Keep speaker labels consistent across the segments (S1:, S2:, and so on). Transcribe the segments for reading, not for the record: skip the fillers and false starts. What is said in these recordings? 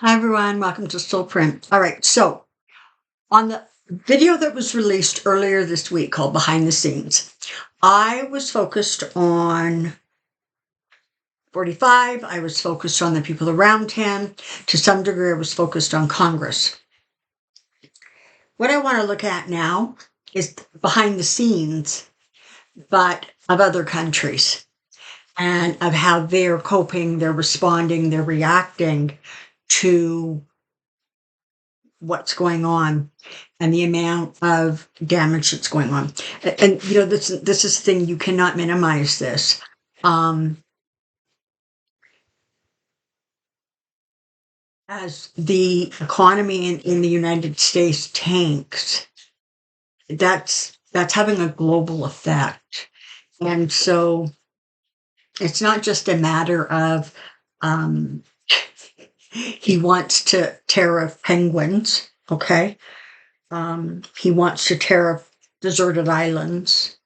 S1: Hi everyone, welcome to Soulprint. All right, so on the video that was released earlier this week called Behind the Scenes, I was focused on 45. I was focused on the people around him. To some degree, I was focused on Congress. What I want to look at now is behind the scenes, but of other countries and of how they're coping, they're responding, they're reacting to what's going on and the amount of damage that's going on. And you know, this is the thing, you cannot minimize this. As the economy in the United States tanks, that's having a global effect. And so it's not just a matter of he wants to tariff penguins, okay? He wants to tariff deserted islands.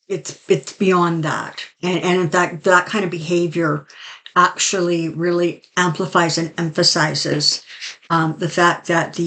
S1: It's beyond that. And in fact, that kind of behavior actually really amplifies and emphasizes the fact that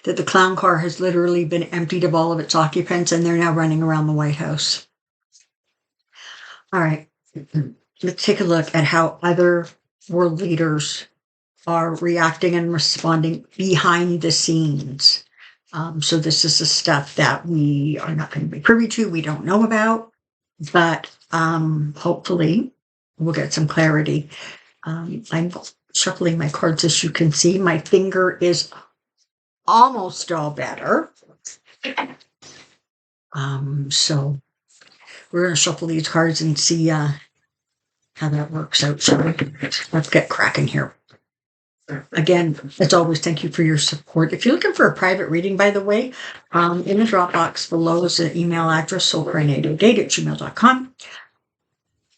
S1: that the clown car has literally been emptied of all of its occupants and they're now running around the White House. All right, let's take a look at how other world leaders are reacting and responding behind the scenes. So this is the stuff that we are not going to be privy to, we don't know about, but hopefully we'll get some clarity. I'm shuffling my cards, as you can see. My finger is almost all better. So we're going to shuffle these cards and see how that works out. So let's get cracking here. Again, as always, thank you for your support. If you're looking for a private reading, by the way, in the drop box below is an email address, soulprint808@gmail.com.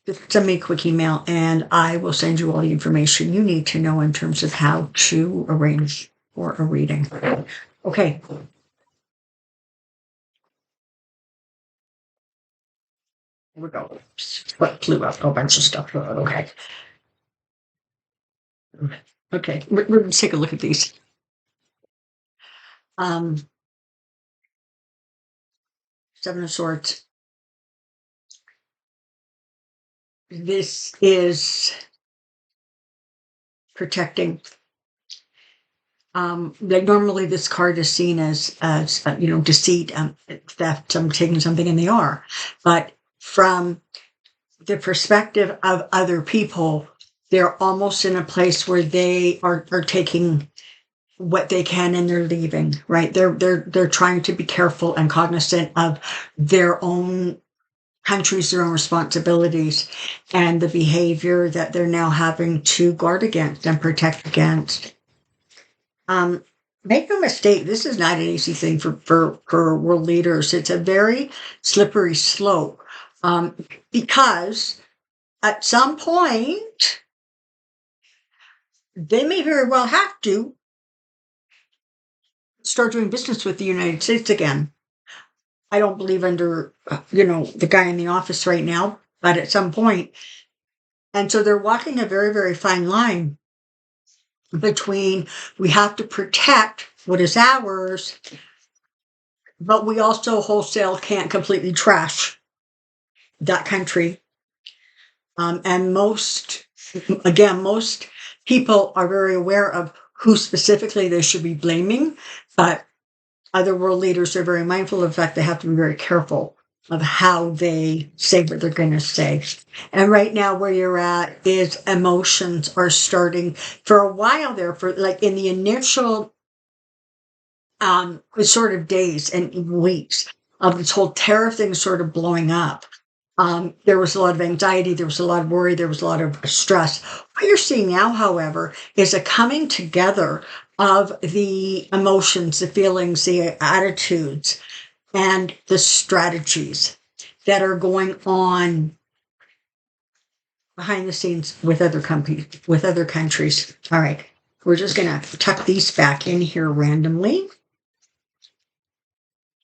S1: Just send me a quick email and I will send you all the information you need to know in terms of how to arrange for a reading. Okay. Here we go. What flew up? A bunch of stuff. Okay. Okay, we're going to take a look at these. Seven of Swords. This is protecting. Like normally this card is seen as deceit, theft, taking something, and they are. But from the perspective of other people, they're almost in a place where they are taking what they can and they're leaving, right? They're trying to be careful and cognizant of their own countries, their own responsibilities, and the behavior that they're now having to guard against and protect against. Make no mistake, this is not an easy thing for world leaders. It's a very slippery slope, because at some point they may very well have to start doing business with the United States again. I don't believe under, the guy in the office right now, but at some point. And so they're walking a very, very fine line between we have to protect what is ours, but we also wholesale can't completely trash that country. And most people are very aware of who specifically they should be blaming, but other world leaders are very mindful of the fact they have to be very careful of how they say what they're going to say. And right now where you're at is emotions are starting for a while there, for like in the initial sort of days and weeks of this whole tariff thing sort of blowing up. There was a lot of anxiety, there was a lot of worry, there was a lot of stress. What you're seeing now, however, is a coming together of the emotions, the feelings, the attitudes, and the strategies that are going on behind the scenes with other companies, with other countries. All right, we're just going to tuck these back in here randomly.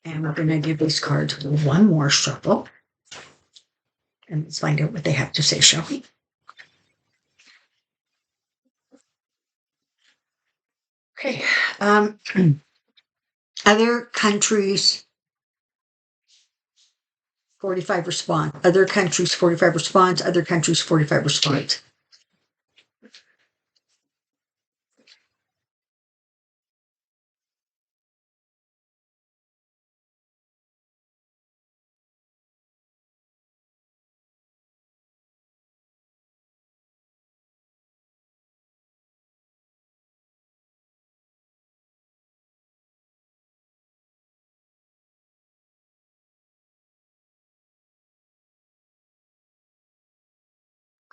S1: And we're going to give these cards one more shuffle. And let's find out what they have to say, shall we? Okay. Other countries, 45 respond. Other countries, 45 response. Other countries, 45 response.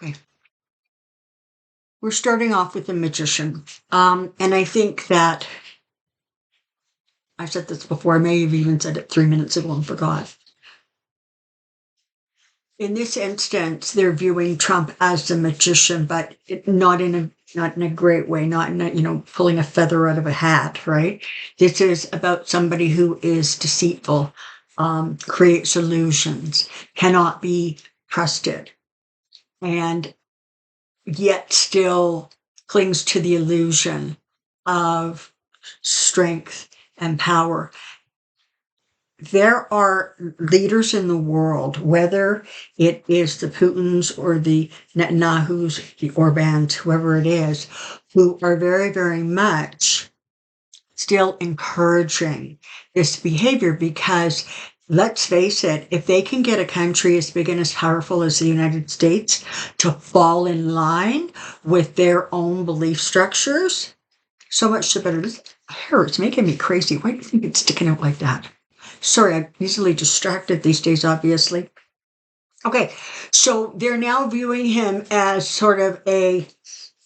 S1: Okay. We're starting off with the magician. And I think that I said this before. I may have even said it 3 minutes ago and forgot. In this instance, they're viewing Trump as the magician, but not in a great way, not in a, pulling a feather out of a hat, right? This is about somebody who is deceitful, creates illusions, cannot be trusted, and yet still clings to the illusion of strength and power. There are leaders in the world, whether it is the Putins or the Netanyahus, the Orbans, whoever it is, who are very, very much still encouraging this behavior because, let's face it, if they can get a country as big and as powerful as the United States to fall in line with their own belief structures, so much the better. This hair is making me crazy. Why do you think it's sticking out like that? Sorry, I'm easily distracted these days, obviously. Okay, so they're now viewing him as sort of a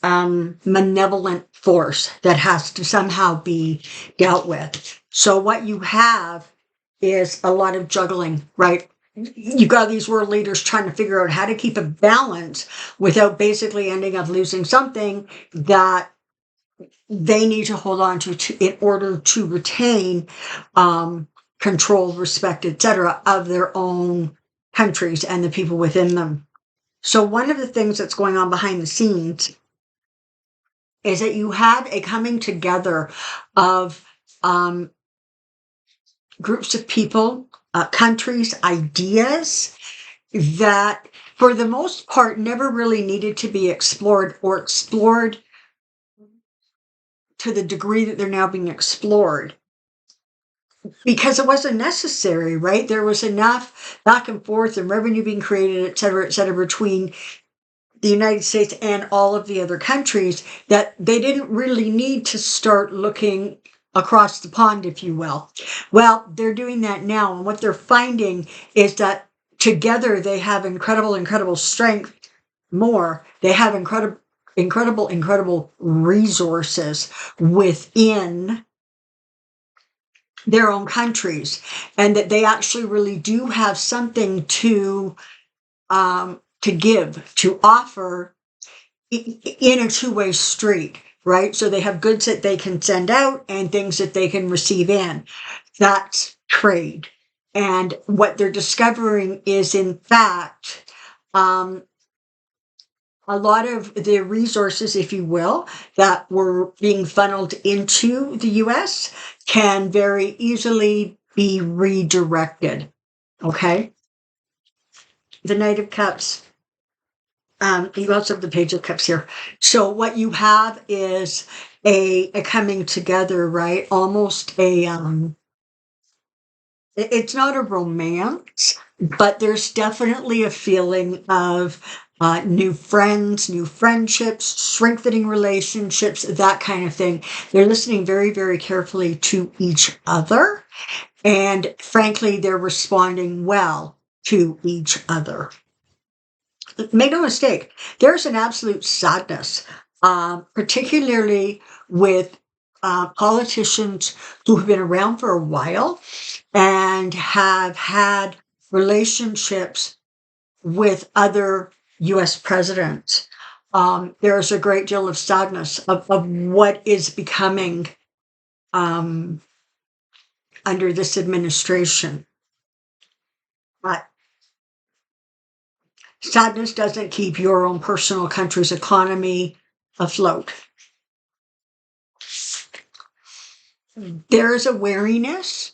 S1: malevolent force that has to somehow be dealt with. So what you have is a lot of juggling, right? You got these world leaders trying to figure out how to keep a balance without basically ending up losing something that they need to hold on to in order to retain control, respect, etc., of their own countries and the people within them. So one of the things that's going on behind the scenes is that you have a coming together of groups of people, countries, ideas that, for the most part, never really needed to be explored or explored to the degree that they're now being explored. Because it wasn't necessary, right? There was enough back and forth and revenue being created, et cetera, between the United States and all of the other countries that they didn't really need to start looking across the pond, if you will. Well, they're doing that now. And what they're finding is that together they have incredible strength more. They have incredible resources within their own countries, and that they actually really do have something to give, to offer in a two-way street, right? So they have goods that they can send out and things that they can receive in. That's trade. And what they're discovering is, in fact, a lot of the resources, if you will, that were being funneled into the US can very easily be redirected. Okay? The Knight of Cups. You also have the Page of Cups here. So what you have is a coming together, right? Almost it's not a romance, but there's definitely a feeling of new friends, new friendships, strengthening relationships, that kind of thing. They're listening very, very carefully to each other. And frankly, they're responding well to each other. Make no mistake, there's an absolute sadness, particularly with politicians who have been around for a while and have had relationships with other US presidents. There's a great deal of sadness of what is becoming under this administration. But Sadness doesn't keep your own personal country's economy afloat. There is a wariness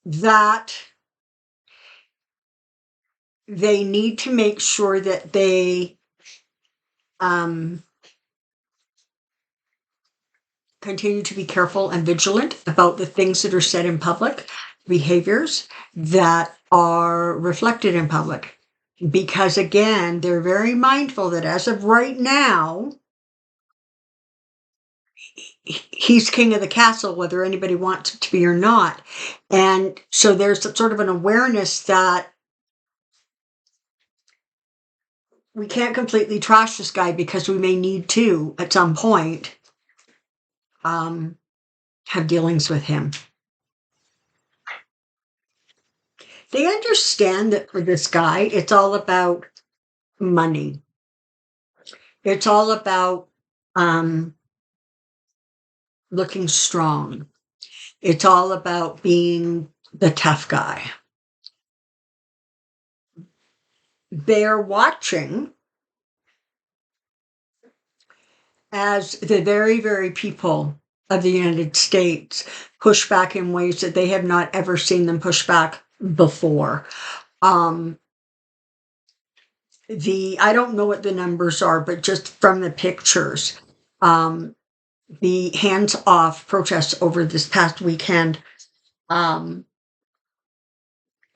S1: that they need to make sure that they continue to be careful and vigilant about the things that are said in public, behaviors that are reflected in public. Because again, they're very mindful that as of right now, he's king of the castle, whether anybody wants it to be or not. And so there's sort of an awareness that we can't completely trash this guy because we may need to, at some point, have dealings with him. They understand that for this guy, it's all about money. It's all about looking strong. It's all about being the tough guy. They're watching as the very, very people of the United States push back in ways that they have not ever seen them push back before. I don't know what the numbers are, but just from the pictures, the hands-off protests over this past weekend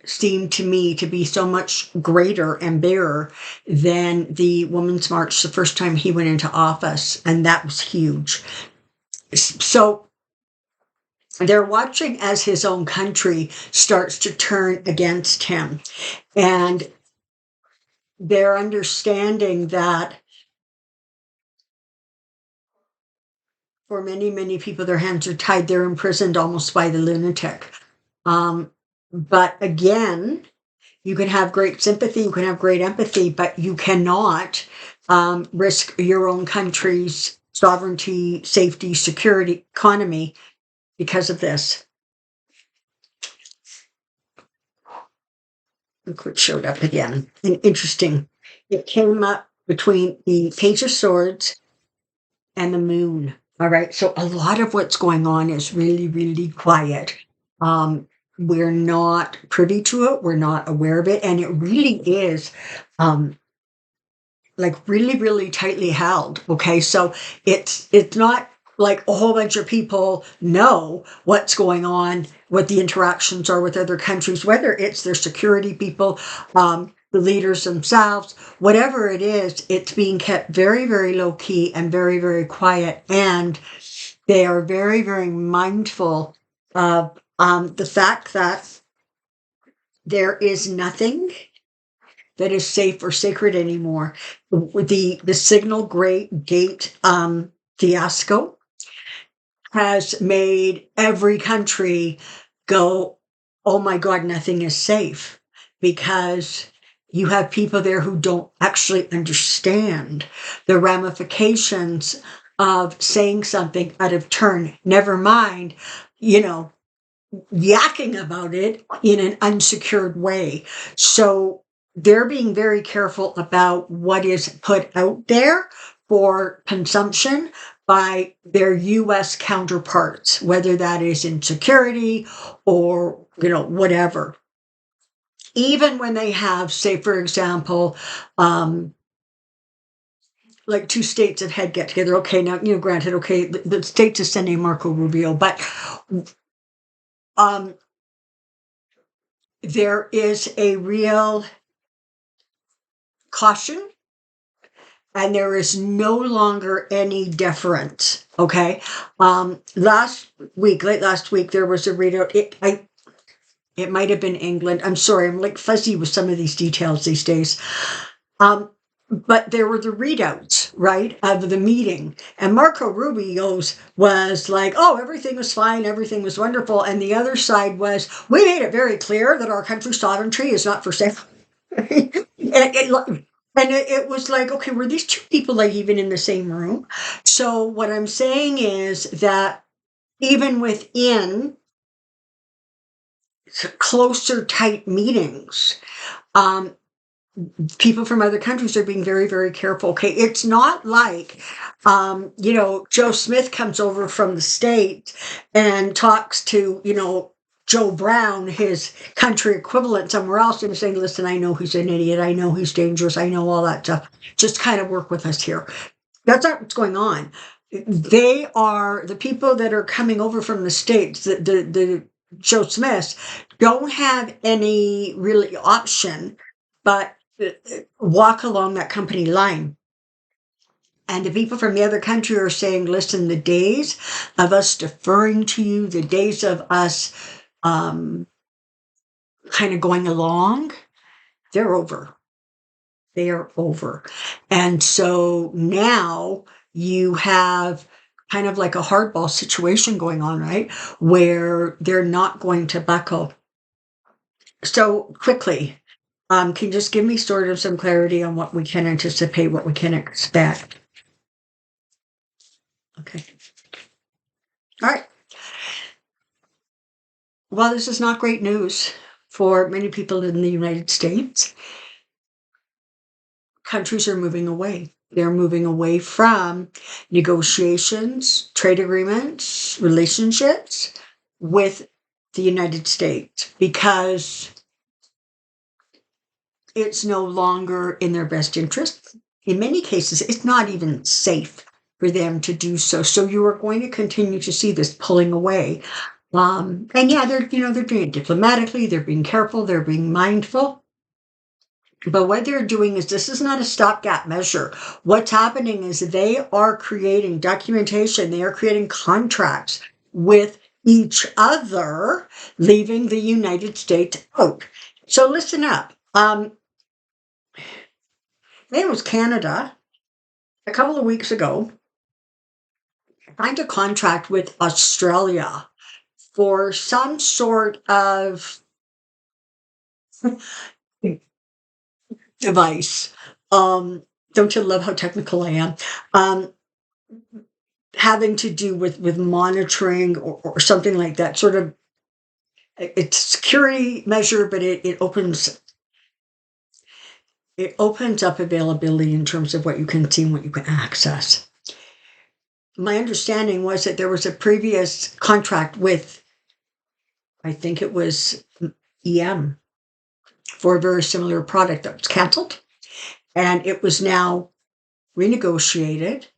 S1: seemed to me to be so much greater and bigger than the Women's March the first time he went into office, and that was huge. So they're watching as his own country starts to turn against him, and they're understanding that for many, many people, their hands are tied. They're imprisoned almost by the lunatic. But again, you can have great sympathy, you can have great empathy, but you cannot risk your own country's sovereignty, safety, security, economy because of this. Look what showed up again. And interesting. It came up between the Page of Swords and the Moon. All right. So a lot of what's going on is really, really quiet. We're not privy to it. We're not aware of it. And it really is like really, really tightly held. Okay. So it's not like a whole bunch of people know what's going on, what the interactions are with other countries, whether it's their security people, the leaders themselves, whatever it is, it's being kept very, very low key and very, very quiet. And they are very, very mindful of the fact that there is nothing that is safe or sacred anymore. The signal gate fiasco has made every country go, oh my God, nothing is safe, because you have people there who don't actually understand the ramifications of saying something out of turn, never mind, yakking about it in an unsecured way. So they're being very careful about what is put out there for consumption by their U.S. counterparts, whether that is in security or, whatever. Even when they have, say, for example, like two states that had get together. Okay, now, granted, okay, the states is sending Marco Rubio, but there is a real caution, and there is no longer any deference. Okay. Late last week, there was a readout. It might have been England. I'm sorry, I'm like fuzzy with some of these details these days. But there were the readouts, right, of the meeting. And Marco Rubio's was like, oh, everything was fine, everything was wonderful. And the other side was, we made it very clear that our country's sovereignty is not for sale. And it was like, okay, were these two people like even in the same room? So what I'm saying is that even within closer, tight meetings, people from other countries are being very, very careful. Okay, it's not like, Joe Smith comes over from the States and talks to, Joe Brown, his country equivalent somewhere else, and saying, listen, I know he's an idiot. I know he's dangerous. I know all that stuff. Just kind of work with us here. That's not what's going on. They are the people that are coming over from the States, the Joe Smiths, don't have any really option but walk along that company line. And the people from the other country are saying, listen, the days of us deferring to you, the days of us kind of going along, they're over. They are over. And so now you have kind of like a hardball situation going on, right? Where they're not going to buckle. So quickly, can you just give me sort of some clarity on what we can anticipate, what we can expect? Okay. All right. Well, this is not great news for many people in the United States. Countries are moving away. They're moving away from negotiations, trade agreements, relationships with the United States because it's no longer in their best interest. In many cases, it's not even safe for them to do so. So you are going to continue to see this pulling away. And yeah, they're doing it diplomatically. They're being careful. They're being mindful. But what they're doing is this is not a stopgap measure. What's happening is they are creating documentation. They are creating contracts with each other, leaving the United States out. So listen up. I think it was Canada a couple of weeks ago signed a contract with Australia for some sort of device. Don't you love how technical I am? Having to do with monitoring or something like that. Sort of, it's a security measure, but it opens up availability in terms of what you can see and what you can access. My understanding was that there was a previous contract with, I think it was EM, for a very similar product that was canceled. And it was now renegotiated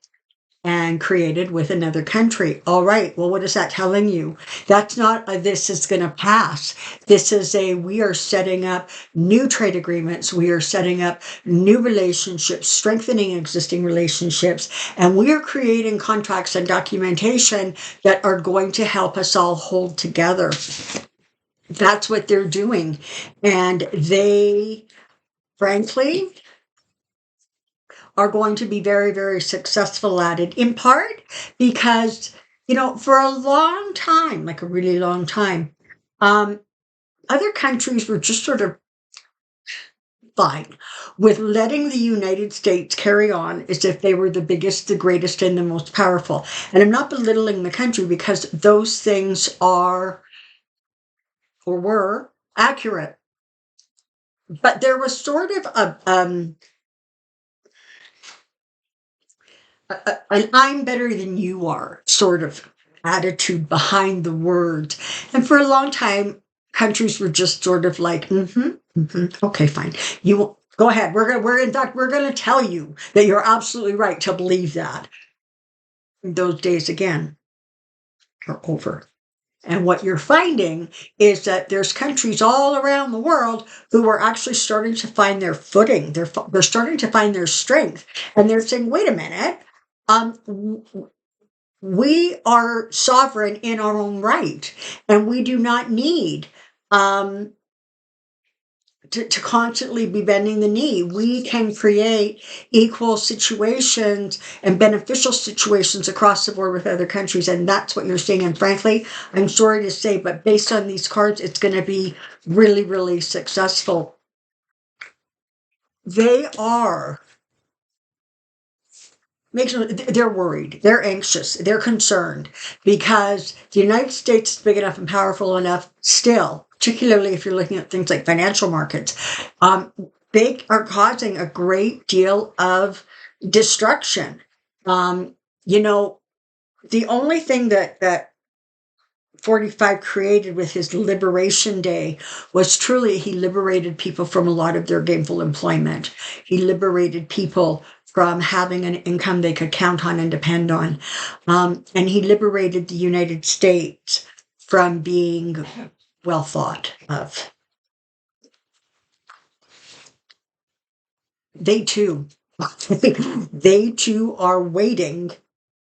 S1: and created with another country. All right, well, what is that telling you? That's not a this is going to pass. This is we are setting up new trade agreements. We are setting up new relationships, strengthening existing relationships, and we are creating contracts and documentation that are going to help us all hold together. That's what they're doing. And they, frankly, are going to be very, very successful at it, in part because, for a long time, like a really long time, other countries were just sort of fine with letting the United States carry on as if they were the biggest, the greatest, and the most powerful. And I'm not belittling the country because those things are or were accurate. But there was sort of an I'm better than you are sort of attitude behind the words. And for a long time, countries were just sort of like, okay, fine. You go ahead. We're going to tell you that you're absolutely right to believe that. Those days again are over. And what you're finding is that there's countries all around the world who are actually starting to find their footing. They're starting to find their strength. And they're saying, wait a minute, we are sovereign in our own right. And we do not need to constantly be bending the knee. We can create equal situations and beneficial situations across the board with other countries. And that's what you're seeing. And frankly, I'm sorry to say, but based on these cards, it's going to be really, really successful. They are. They're worried. They're anxious. They're concerned because the United States is big enough and powerful enough still, particularly if you're looking at things like financial markets. they are causing a great deal of destruction. You know, the only thing that 45 created with his Liberation Day was truly he liberated people from a lot of their gainful employment. He liberated people from having an income they could count on and depend on. And he liberated the United States from being well thought of. They too, they too are waiting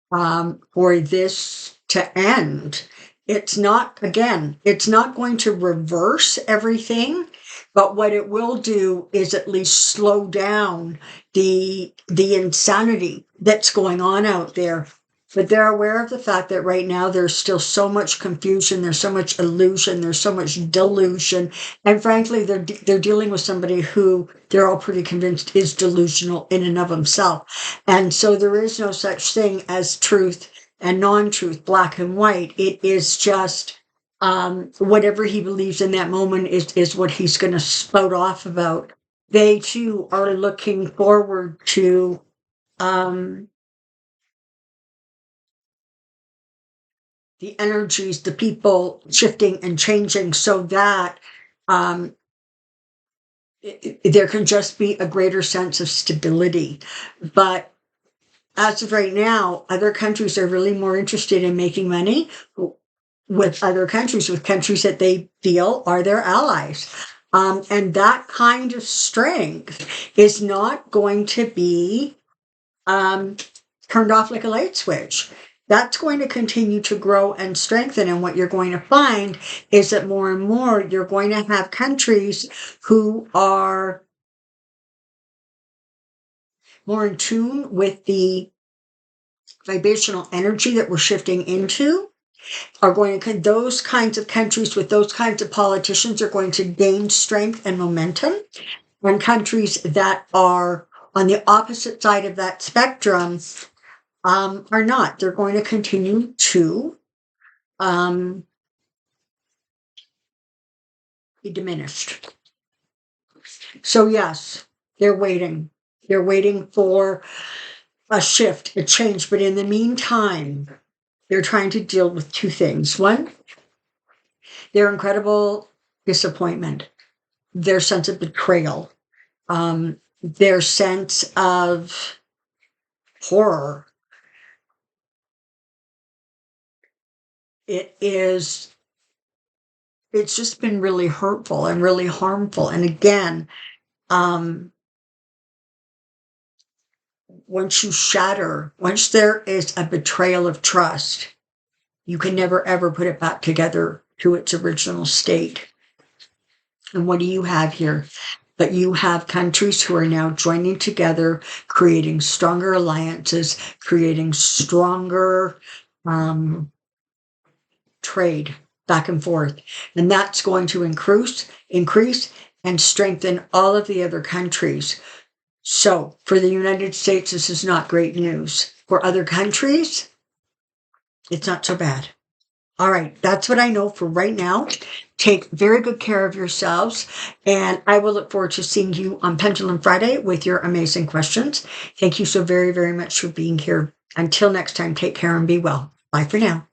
S1: for this to end. It's not, again, it's not going to reverse everything, but what it will do is at least slow down the insanity that's going on out there. But they're aware of the fact that right now there's still so much confusion, there's so much illusion, there's so much delusion, and frankly, they're dealing with somebody who they're all pretty convinced is delusional in and of himself. And so there is no such thing as truth and non-truth, black and white. It is just whatever he believes in that moment is what he's going to spout off about. They too are looking forward to the energies, the people shifting and changing so that there can just be a greater sense of stability. But as of right now, other countries are really more interested in making money with other countries, with countries that they feel are their allies. And that kind of strength is not going to be turned off like a light switch. That's going to continue to grow and strengthen. And what you're going to find is that more and more you're going to have countries who are more in tune with the vibrational energy that we're shifting into. Are going to, those kinds of countries with those kinds of politicians are going to gain strength and momentum. And countries that are on the opposite side of that spectrum are not. They're going to continue to be diminished. So yes, they're waiting. They're waiting for a shift, a change. But in the meantime, they're trying to deal with two things. One, their incredible disappointment, their sense of betrayal, their sense of horror. It's just been really hurtful and really harmful. And again, once you shatter, once there is a betrayal of trust, you can never ever put it back together to its original state. And what do you have here? But you have countries who are now joining together, creating stronger alliances, creating stronger trade back and forth. And that's going to increase and strengthen all of the other countries. So for the United States, this is not great news. For other countries, it's not so bad. All right, that's what I know for right now. Take very good care of yourselves, and I will look forward to seeing you on Pendulum Friday with your amazing questions. Thank you so very, very much for being here. Until next time, take care and be well. Bye for now.